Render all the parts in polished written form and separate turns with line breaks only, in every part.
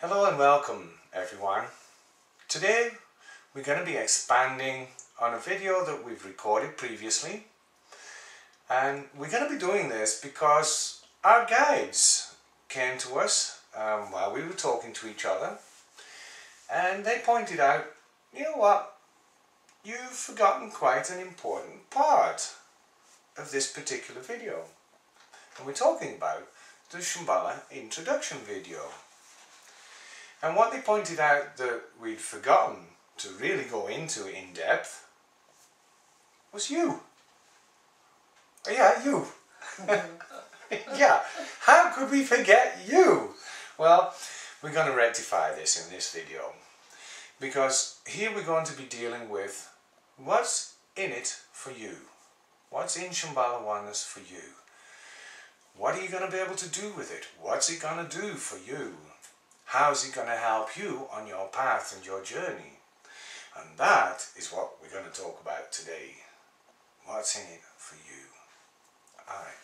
Hello and welcome everyone. Today we're going to be expanding on a video that we've recorded previously, and we're going to be doing this because our guides came to us while we were talking to each other, and they pointed out, you know what, you've forgotten quite an important part of this particular video, and we're talking about the Shambhala introduction video. And what they pointed out that we'd forgotten to really go into in depth was you. Yeah, you. Yeah, how could we forget you? Well, we're going to rectify this in this video, because here we're going to be dealing with what's in it for you. What's in Shambhala Oneness for you? What are you going to be able to do with it? What's it going to do for you? How's it going to help you on your path and your journey? And that is what we're going to talk about today. What's in it for you? Alright,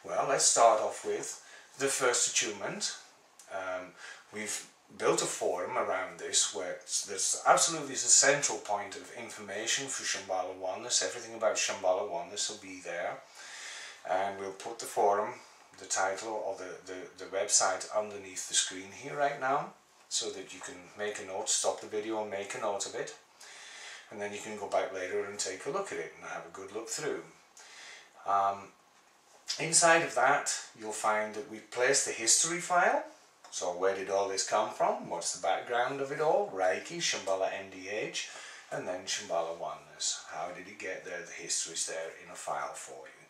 well, let's start off with the first attunement. We've built a forum around this where there's absolutely a central point of information for Shambhala Oneness. Everything about Shambhala Oneness will be there. And we'll put the forum, the title or the website underneath the screen here right now, so that you can make a note, stop the video and make a note of it, and then you can go back later and take a look at it and have a good look through. Inside of that you'll find that we've placed the history file. So where did all this come from? What's the background of it all? Reiki, Shambhala MDH, and then Shambhala Oneness. How did it get there? The history's there in a file for you.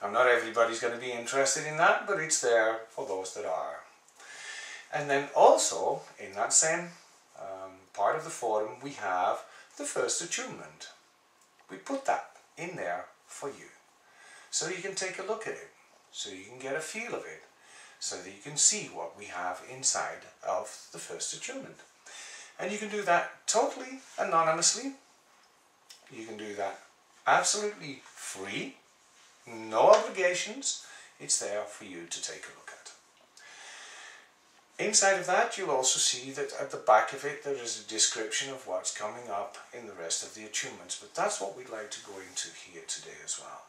Now, not everybody's going to be interested in that, but it's there for those that are. And then also, in that same part of the forum, we have the first attunement. We put that in there for you, so you can take a look at it, so you can get a feel of it, so that you can see what we have inside of the first attunement. And you can do that totally anonymously. You can do that absolutely free. No obligations, it's there for you to take a look at. Inside of that you'll also see that at the back of it there is a description of what's coming up in the rest of the attunements, but that's what we'd like to go into here today as well.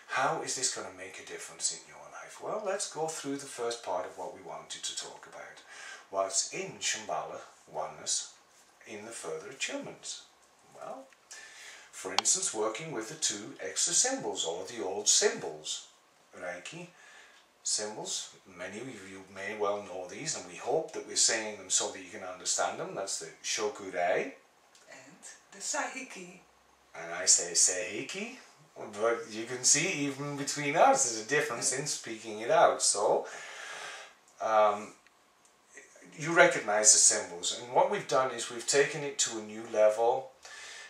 How is this going to make a difference in your life? Well, let's go through the first part of what we wanted to talk about. What's in Shambhala Oneness in the further attunements? Well, for instance, working with the two extra symbols, or the old symbols. Reiki symbols, many of you may well know these, and we hope that we're saying them so that you can understand them. That's the Shokurei.
And the Sahiki.
And I say Sahiki, but you can see even between us there's a difference in speaking it out. So, you recognize the symbols, and what we've done is we've taken it to a new level.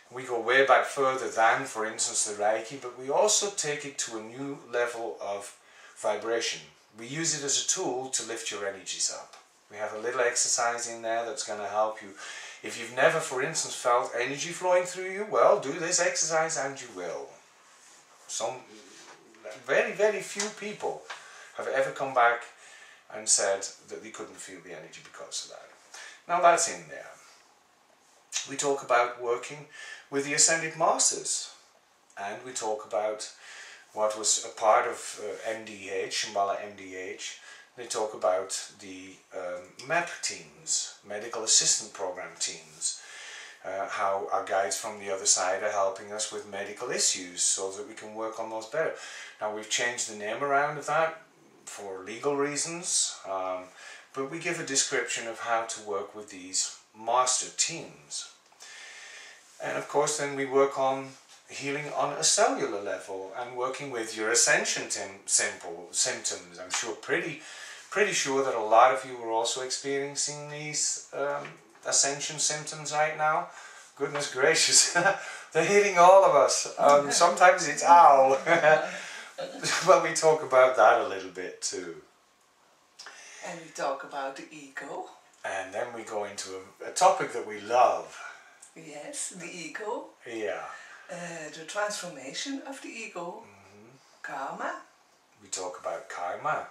We go way back further than, for instance, the Reiki, but we also take it to a new level of vibration. We use it as a tool to lift your energies up. We have a little exercise in there that's going to help you. If you've never, for instance, felt energy flowing through you, well, do this exercise and you will. Very, very few people have ever come back and said that they couldn't feel the energy because of that. Now that's in there. We talk about working with the Ascended Masters, and we talk about what was a part of MDH, Shambhala MDH. They talk about the MEP teams, Medical Assistant Program teams, how our guides from the other side are helping us with medical issues so that we can work on those better. Now we've changed the name around of that for legal reasons, but we give a description of how to work with these master teams. And of course then we work on healing on a cellular level and working with your ascension symptoms. I'm sure pretty sure that a lot of you are also experiencing these ascension symptoms right now. Goodness gracious, they're hitting all of us. Sometimes it's ow. But we talk about that a little bit too.
And we talk about the ego.
And then we go into a topic that we love.
Yes, the ego.
Yeah.
The transformation of the ego. Karma.
We talk about karma.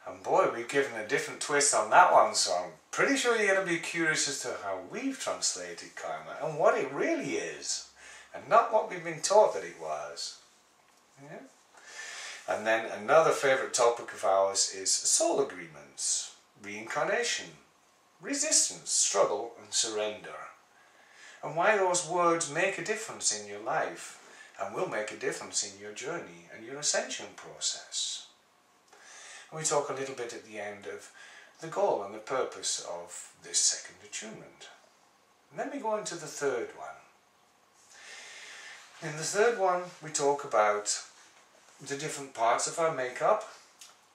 And boy, we've given a different twist on that one, so I'm pretty sure you're going to be curious as to how we've translated karma and what it really is, and not what we've been taught that it was. Yeah? And then another favourite topic of ours is soul agreements, reincarnation, resistance, struggle and surrender. And why those words make a difference in your life and will make a difference in your journey and your ascension process. And we talk a little bit at the end of the goal and the purpose of this second attunement. And then we go into the third one. In the third one we talk about the different parts of our makeup,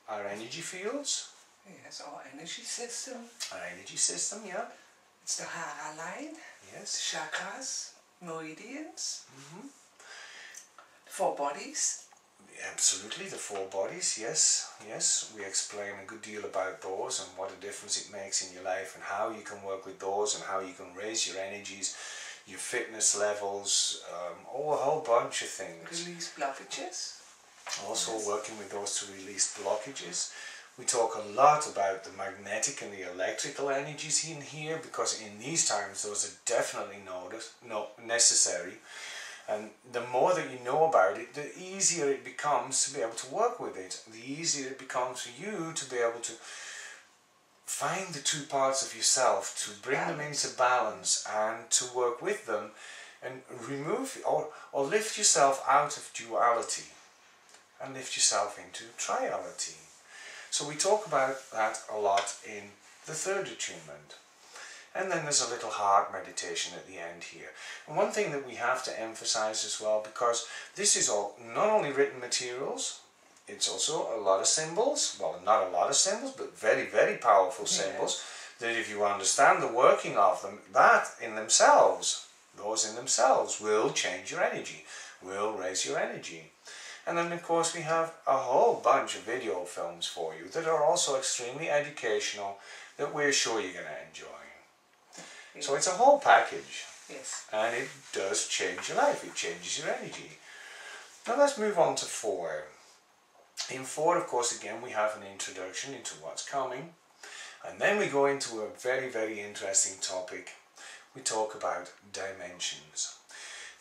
our energy fields.
Yes, our energy system.
Our energy system, yeah.
It's the hara line.
Yes.
Chakras, meridians. The 4 bodies.
Absolutely, the 4 bodies, yes, yes. We explain a good deal about those and what a difference it makes in your life and how you can work with those and how you can raise your energies, your fitness levels, a whole bunch of things.
Release blockages.
Also working with those to release blockages. We talk a lot about the magnetic and the electrical energies in here, because in these times those are definitely necessary. And the more that you know about it, the easier it becomes to be able to work with it. The easier it becomes for you to be able to find the 2 parts of yourself, to bring them into balance and to work with them and remove or lift yourself out of duality and lift yourself into triality. So we talk about that a lot in the third attunement. And then there's a little heart meditation at the end here. And one thing that we have to emphasize as well, because this is all not only written materials, it's also a lot of symbols. Well, not a lot of symbols, but very, very powerful symbols. That if you understand the working of them, that in themselves, those in themselves will change your energy, will raise your energy. And then of course we have a whole bunch of video films for you that are also extremely educational, that we're sure you're going to enjoy. Yes. So it's a whole package.
Yes.
And it does change your life, it changes your energy. Now let's move on to 4. In 4, of course, again we have an introduction into what's coming. And then we go into a very, very interesting topic. We talk about dimensions.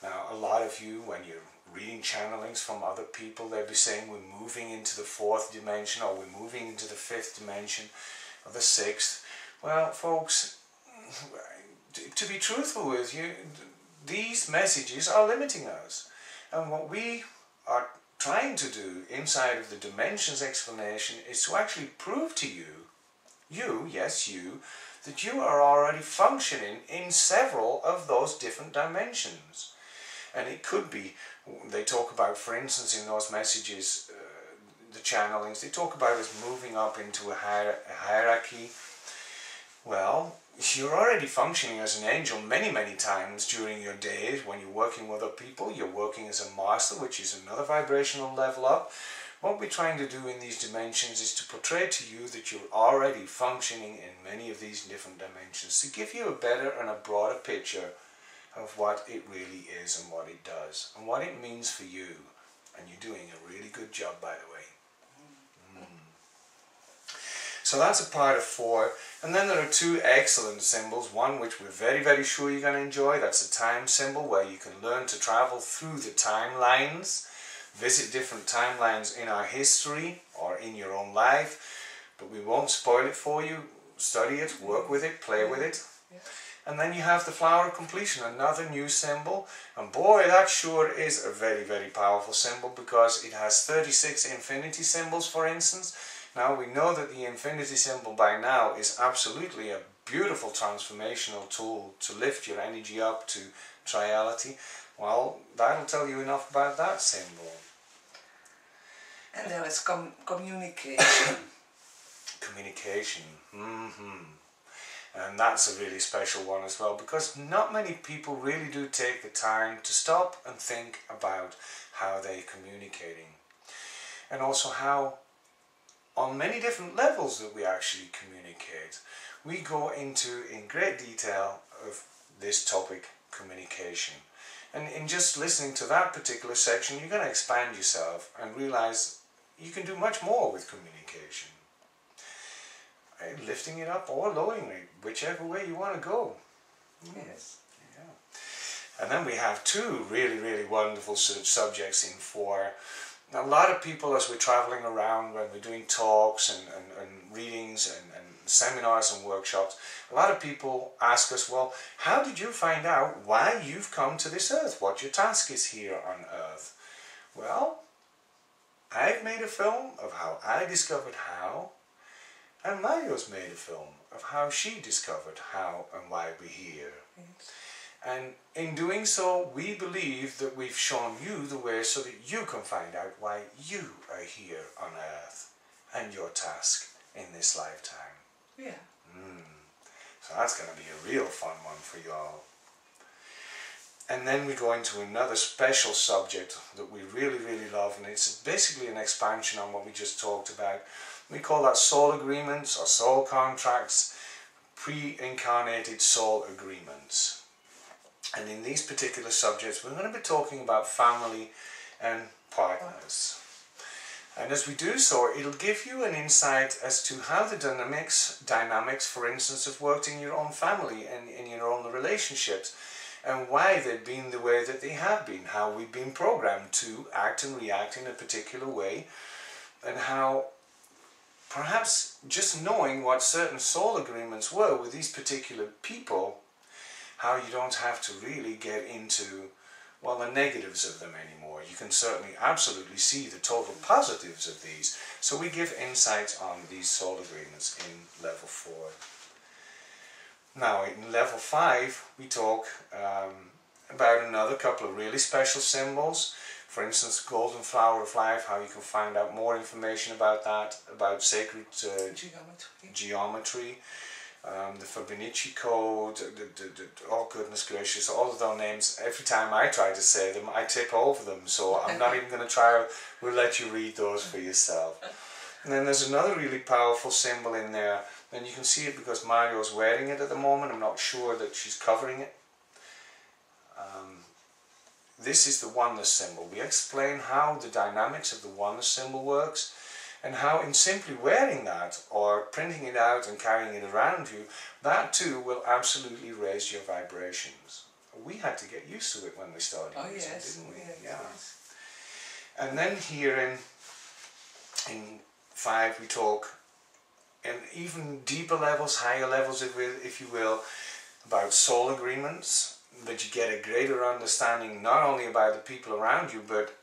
Now a lot of you, when you're reading channelings from other people, they'll be saying we're moving into the 4th dimension, or we're moving into the 5th dimension, or the 6th. Well, folks, to be truthful with you, these messages are limiting us. And what we are trying to do inside of the dimensions explanation is to actually prove to you, yes you, that you are already functioning in several of those different dimensions. And it could be, they talk about, for instance, in those messages, the channelings, they talk about us moving up into a hierarchy. Well, you're already functioning as an angel many, many times during your days when you're working with other people. You're working as a master, which is another vibrational level up. What we're trying to do in these dimensions is to portray to you that you're already functioning in many of these different dimensions, to give you a better and a broader picture of what it really is and what it does and what it means for you. And you're doing a really good job, by the way. So that's a part of 4. And then there are 2 excellent symbols. One which we're very, very sure you're going to enjoy. That's a time symbol, where you can learn to travel through the timelines, visit different timelines in our history or in your own life. But we won't spoil it for you. Study it, work with it, play with it. And then you have the flower of completion, another new symbol. And boy, that sure is a very, very powerful symbol, because it has 36 infinity symbols, for instance. Now we know that the infinity symbol by now is absolutely a beautiful transformational tool to lift your energy up to triality. Well, that'll tell you enough about that symbol.
And there is communication.
Communication. And that's a really special one as well, because not many people really do take the time to stop and think about how they're communicating. And also how, on many different levels that we actually communicate. We go into in great detail of this topic, communication. And in just listening to that particular section, you're going to expand yourself and realize you can do much more with communication. Okay, lifting it up or lowering it, whichever way you want to go.
Yes.
Yeah. And then we have two really, really wonderful subjects in 4. Now, a lot of people, as we're traveling around, when we're doing talks and readings and seminars and workshops, a lot of people ask us, well, how did you find out why you've come to this earth? What your task is here on earth? Well, I've made a film of how I discovered how, and Mario's made a film of how she discovered how and why we're here.
Yes.
And in doing so, we believe that we've shown you the way so that you can find out why you are here on earth and your task in this lifetime.
Yeah.
So that's going to be a real fun one for y'all. And then we go into another special subject that we really, really love, and it's basically an expansion on what we just talked about. We call that soul agreements or soul contracts, pre-incarnated soul agreements. And in these particular subjects, we're going to be talking about family and partners. And as we do so, it'll give you an insight as to how the dynamics, for instance, have worked in your own family and in your own relationships, and why they've been the way that they have been, how we've been programmed to act and react in a particular way, and how perhaps just knowing what certain soul agreements were with these particular people, how you don't have to really get into, well, the negatives of them anymore. You can certainly absolutely see the total positives of these. So we give insights on these soul agreements in level 4. Now in level 5 we talk about another couple of really special symbols. For instance, Golden Flower of Life, how you can find out more information about that, about sacred geometry, the Fibonacci code, oh goodness gracious, all of those names. Every time I try to say them, I tip over them, so I'm not even going to try. We'll let you read those for yourself. And then there's another really powerful symbol in there, and you can see it because Mario's wearing it at the moment. I'm not sure that she's covering it. This is the oneness symbol. We explain how the dynamics of the oneness symbol works, and how in simply wearing that or printing it out and carrying it around you, that too will absolutely raise your vibrations. We had to get used to it when we started using it, didn't we?
Yes,
yeah.
yes.
And then here in 5 we talk in even deeper levels, higher levels if you will, about soul agreements, that you get a greater understanding not only about the people around you but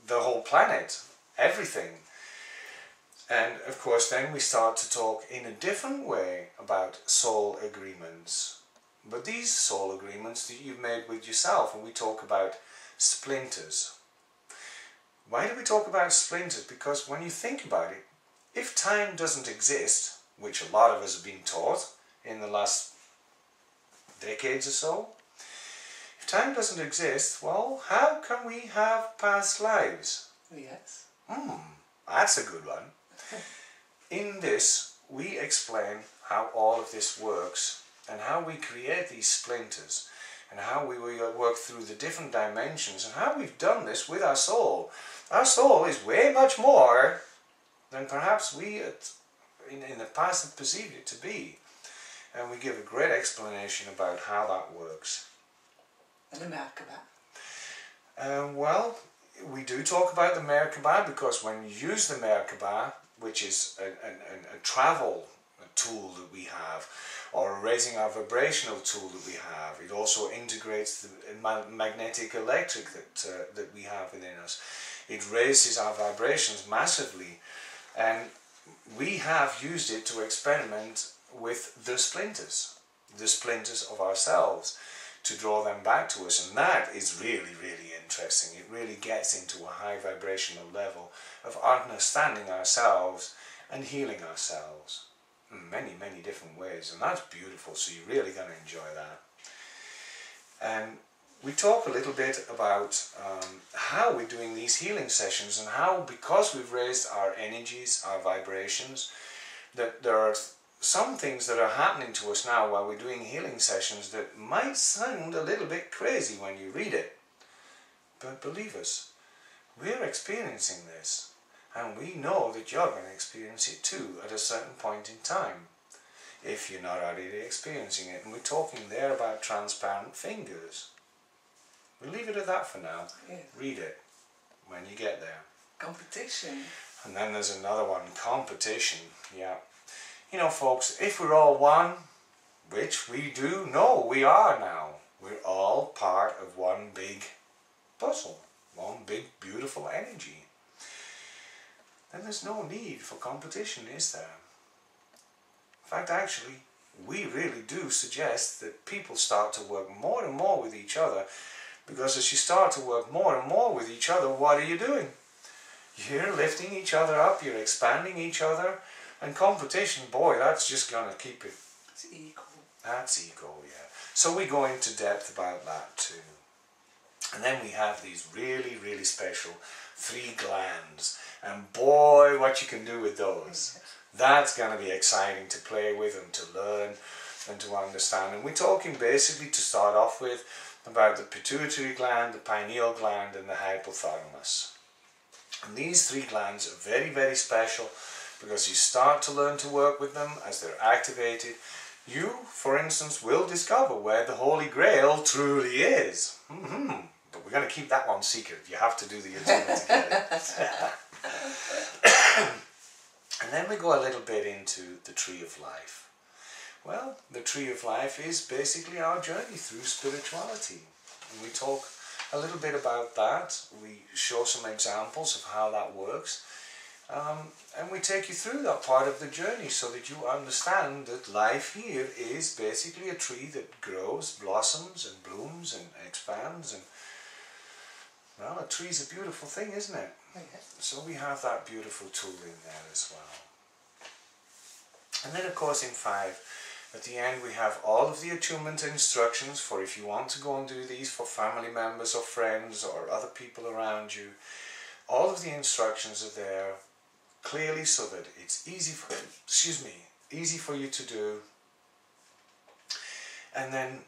the whole planet, everything. And of course then we start to talk in a different way about soul agreements. But these soul agreements that you've made with yourself, and we talk about splinters. Why do we talk about splinters? Because when you think about it, if time doesn't exist, which a lot of us have been taught in the last decades or so, if time doesn't exist, well, how can we have past lives?
Yes.
That's a good one. In this, we explain how all of this works and how we create these splinters and how we work through the different dimensions and how we've done this with our soul. Our soul is way much more than perhaps we in the past have perceived it to be. And we give a great explanation about how that works.
And the Merkaba?
Well, we do talk about the Merkaba because when you use the Merkaba, which is a travel tool that we have, or a raising our vibrational tool that we have, it also integrates the magnetic electric that we have within us. It raises our vibrations massively, and we have used it to experiment with the splinters of ourselves, to draw them back to us, and that is really, really interesting. It really gets into a high vibrational level of understanding ourselves and healing ourselves in many, many different ways, and that's beautiful, so you're really going to enjoy that. And we talk a little bit about how we're doing these healing sessions, and how, because we've raised our energies, our vibrations, that there are some things that are happening to us now while we're doing healing sessions that might sound a little bit crazy when you read it. But believe us, we're experiencing this. And we know that you're going to experience it too at a certain point in time, if you're not already experiencing it. And we're talking there about transparent fingers. We'll leave it at that for now.
Yes.
Read it when you get there.
Competition.
And then there's another one, competition. Yeah. You know, folks, if we're all one, which we do know we are now, we're all part of one big puzzle, one big beautiful energy. Then there's no need for competition, is there? In fact, actually, we really do suggest that people start to work more and more with each other, because as you start to work more and more with each other, what are you doing? You're lifting each other up, you're expanding each other, and competition, boy, that's just going to keep it.
It's ego.
That's ego, yeah. So we go into depth about that too. And then we have these really, really special 3 glands. And boy, what you can do with those. That's going to be exciting to play with and to learn and to understand. And we're talking basically, to start off with, about the pituitary gland, the pineal gland, and the hypothalamus. And these 3 glands are very, very special, because you start to learn to work with them as they're activated. You, for instance, will discover where the Holy Grail truly is. But we're going to keep that one secret. You have to do the attunement to get it. And then we go a little bit into the Tree of Life. Well, the Tree of Life is basically our journey through spirituality. And we talk a little bit about that. We show some examples of how that works. And we take you through that part of the journey so that you understand that life here is basically a tree that grows, blossoms and blooms and expands. And well, a tree's a beautiful thing, isn't it?
Yes.
So we have that beautiful tool in there as well. And then of course in 5, at the end we have all of the attunement instructions for if you want to go and do these for family members or friends or other people around you. All of the instructions are there clearly so that it's easy for you to do. And then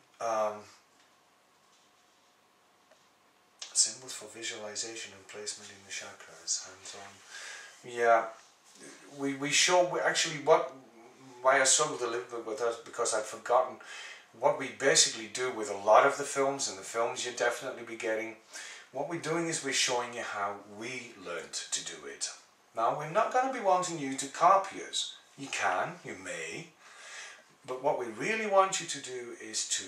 symbols for visualization and placement in the chakras, hands-on. Yeah, we show actually why I struggled a little bit with that, because I'd forgotten what we basically do with a lot of the films, and the films you'll definitely be getting. What we're doing is we're showing you how we learned to do it. Now, we're not going to be wanting you to copy us. You can, you may, but what we really want you to do is to,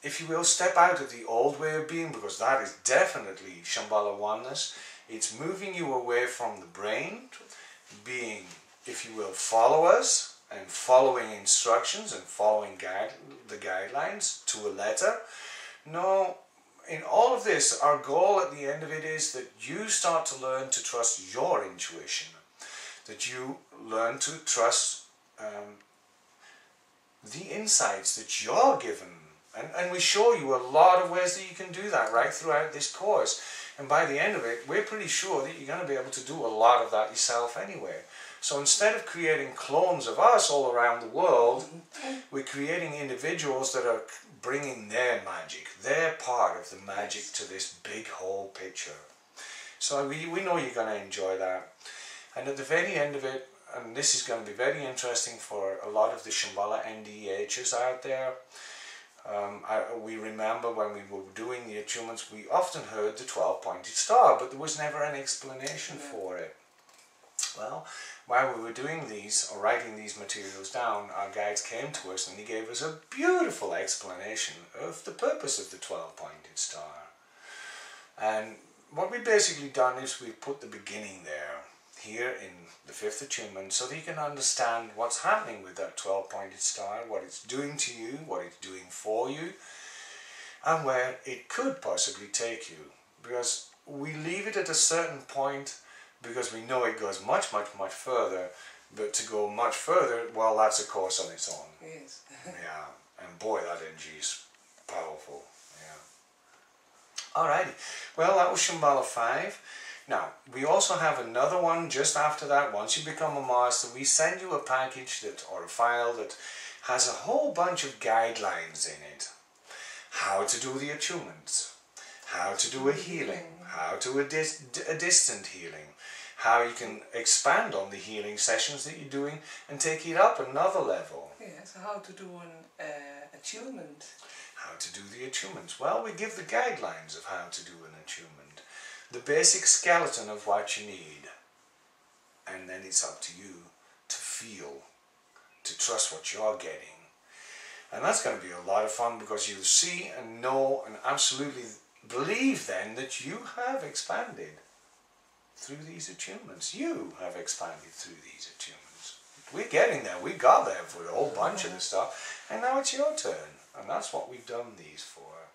if you will, step out of the old way of being, because that is definitely Shambhala Oneness. It's moving you away from the brain, being, if you will, followers, and following instructions and following the guidelines to a letter. No, in all of this, our goal at the end of it is that you start to learn to trust your intuition, that you learn to trust the insights that you're given. And we show you a lot of ways that you can do that right throughout this course. And by the end of it, we're pretty sure that you're going to be able to do a lot of that yourself anyway. So instead of creating clones of us all around the world, we're creating individuals that are bringing their magic, their part of the magic to this big whole picture. So we know you're going to enjoy that. And at the very end of it, and this is going to be very interesting for a lot of the Shambhala NDHs out there, we remember when we were doing the attunements, we often heard the 12-pointed star, but there was never an explanation for it. Well, while we were doing these, or writing these materials down, our guides came to us and he gave us a beautiful explanation of the purpose of the 12-pointed star. And what we've basically done is we've put the beginning there, here in the 5th attunement, so that you can understand what's happening with that 12-pointed star, what it's doing to you, what it's doing for you, and where it could possibly take you. Because we leave it at a certain point because we know it goes much, much, much further, but to go much further, well, that's a course on its own.
Yes.
Yeah, and boy, that energy is powerful. Yeah. Alrighty, well, that was Shambhala 5. Now, we also have another one just after that. Once you become a master, we send you a package or a file that has a whole bunch of guidelines in it. How to do the attunements, how to do a healing, how to do a distant healing, how you can expand on the healing sessions that you're doing and take it up another level.
Yes, how to do an attunement.
How to do the attunements. Well, we give the guidelines of how to do an attunement. The basic skeleton of what you need. And then it's up to you to feel, to trust what you're getting. And that's going to be a lot of fun because you'll see and know and absolutely believe then that you have expanded through these attunements. You have expanded through these attunements. We're getting there. We got there for a whole bunch of the stuff. And now it's your turn. And that's what we've done these for.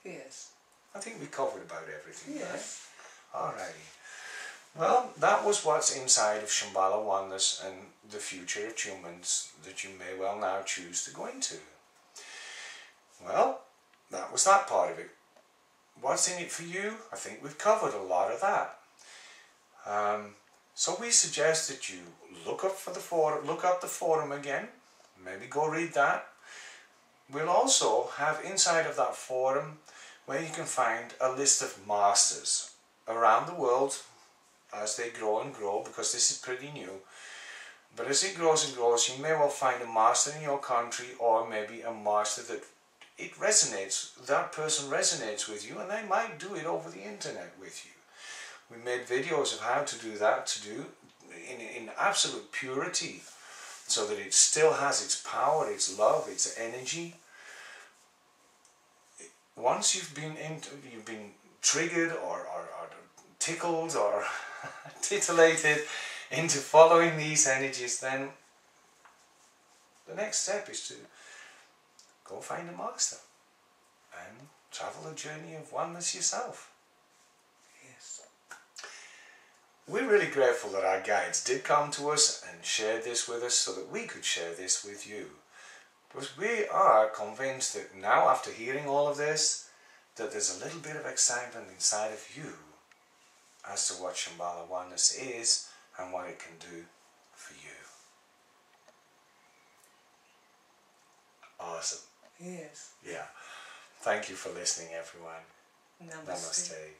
Yes.
I think we covered about everything,
yes.
right? Alrighty. Well, that was what's inside of Shambhala Oneness and the future attunements that you may well now choose to go into. Well, that was that part of it. What's in it for you? I think we've covered a lot of that. So we suggest that you look up the forum again. Maybe go read that. We'll also have inside of that forum where you can find a list of masters around the world as they grow and grow, because this is pretty new. But as it grows and grows, you may well find a master in your country, or maybe a master that that person resonates with you, and they might do it over the internet with you. We made videos of how to do that, in absolute purity, so that it still has its power, its love, its energy. Once you've been triggered or tickled or titillated into following these energies, then the next step is to go find a master and travel a journey of oneness yourself.
Yes.
We're really grateful that our guides did come to us and shared this with us so that we could share this with you. Because we are convinced that now, after hearing all of this, that there's a little bit of excitement inside of you as to what Shambhala Oneness is and what it can do for you. Awesome.
Yes.
Yeah. Thank you for listening, everyone.
Namaste.
Namaste.